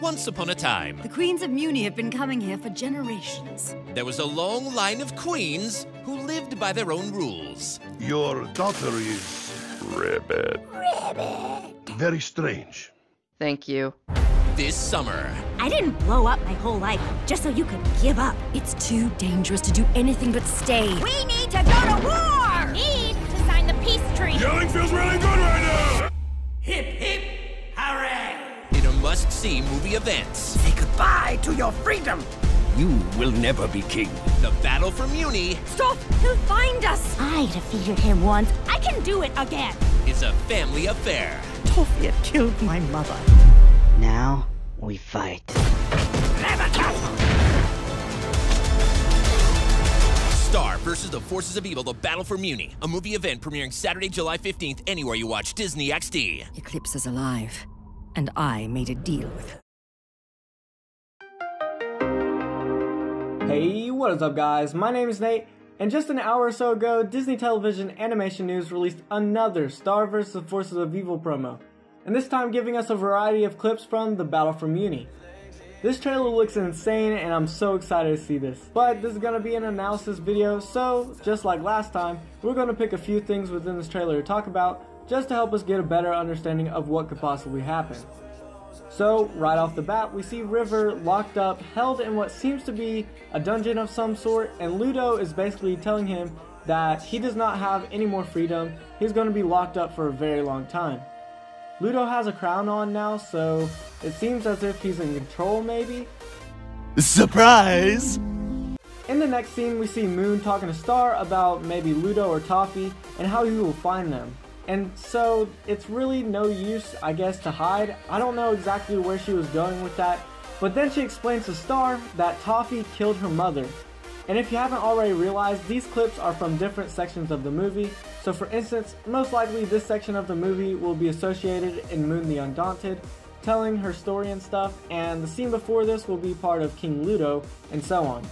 Once upon a time, the queens of Mewni have been coming here for generations. there was a long line of queens who lived by their own rules. Your daughter is... Ribbit. Very strange. Thank you. This summer, I didn't blow up my whole life just so you could give up. It's too dangerous to do anything but stay. We need to go to war! Need to sign the peace treaty. Yelling feels really good right now! Hip, hip, hooray! in a must-see movie event, Say goodbye to your freedom. You will never be king. the battle for Mewni Stop! He'll find us! I defeated him once. I can do it again! is a family affair. Toffee had killed my mother. Now we fight. Star versus the forces of evil, the battle for Mewni, a movie event premiering Saturday, July 15th, anywhere you watch Disney XD. ECLIPSA's alive, and I made a deal with her. Hey, what is up guys? My name is Nate, and just an hour or so ago, Disney Television Animation News released another Star vs. the Forces of Evil promo, and this time giving us a variety of clips from the Battle for Mewni. This trailer looks insane and I'm so excited to see this. But this is going to be an analysis video, so just like last time, we're going to pick a few things within this trailer to talk about just to help us get a better understanding of what could possibly happen. So, right off the bat, we see River locked up, held in what seems to be a dungeon of some sort, and Ludo is basically telling him that he does not have any more freedom. He's going to be locked up for a very long time. Ludo has a crown on now, so it seems as if he's in control, maybe? Surprise! In the next scene, we see Moon talking to Star about maybe Ludo or Toffee and how he will find them. And so, it's really no use, I guess, to hide. I don't know exactly where she was going with that, but then she explains to Star that Toffee killed her mother. And if you haven't already realized, these clips are from different sections of the movie. So for instance, most likely this section of the movie will be associated in Moon the Undaunted, telling her story and stuff, and the scene before this will be part of King Ludo, and so on.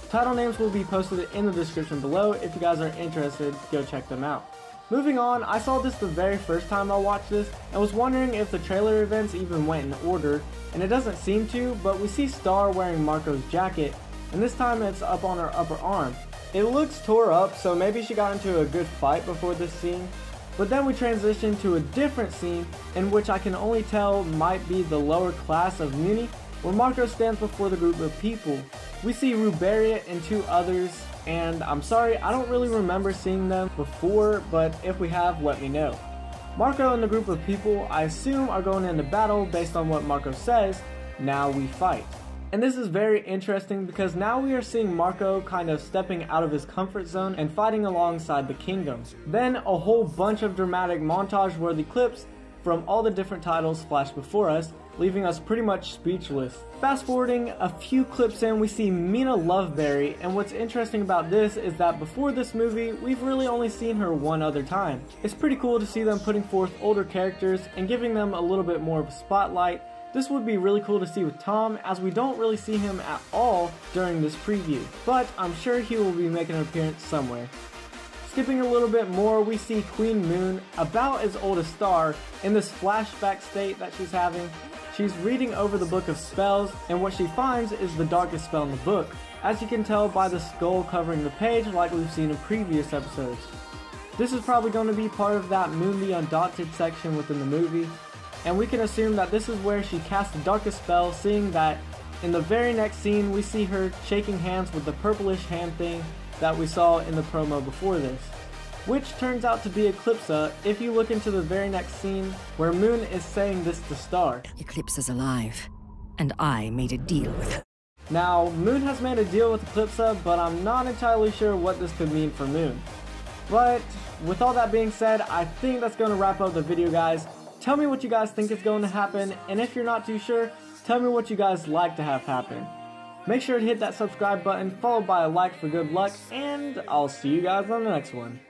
Title names will be posted in the description below. If you guys are interested, go check them out. Moving on, I saw this the very first time I watched this, and was wondering if the trailer events even went in order, and it doesn't seem to, but we see Star wearing Marco's jacket, and this time it's up on her upper arm. It looks tore up, so maybe she got into a good fight before this scene. But then we transition to a different scene in which I can only tell might be the lower class of Mewni, where Marco stands before the group of people. We see Ruberia and two others, and I'm sorry, I don't really remember seeing them before, but if we have, let me know. Marco and the group of people, I assume, are going into battle based on what Marco says, now we fight. And this is very interesting because now we are seeing Marco kind of stepping out of his comfort zone and fighting alongside the kingdom. Then a whole bunch of dramatic montage-worthy clips from all the different titles flash before us, leaving us pretty much speechless. Fast forwarding a few clips in, we see Mina Loveberry, and what's interesting about this is that before this movie, we've really only seen her one other time. It's pretty cool to see them putting forth older characters and giving them a little bit more of a spotlight. This would be really cool to see with Tom, as we don't really see him at all during this preview, but I'm sure he will be making an appearance somewhere. Skipping a little bit more, we see Queen Moon, about as old as Star, in this flashback state that she's having. She's reading over the book of spells, and what she finds is the darkest spell in the book, as you can tell by the skull covering the page like we've seen in previous episodes. This is probably going to be part of that Moon the Undaunted section within the movie, and we can assume that this is where she cast the darkest spell, seeing that in the very next scene we see her shaking hands with the purplish hand thing that we saw in the promo before this, which turns out to be ECLIPSA if you look into the very next scene where Moon is saying this to Star. ECLIPSA's alive, and I made a deal with her. Now, Moon has made a deal with ECLIPSA, but I'm not entirely sure what this could mean for Moon. But with all that being said, I think that's going to wrap up the video, guys. Tell me what you guys think is going to happen, and if you're not too sure, tell me what you guys like to have happen. Make sure to hit that subscribe button, followed by a like for good luck, and I'll see you guys on the next one.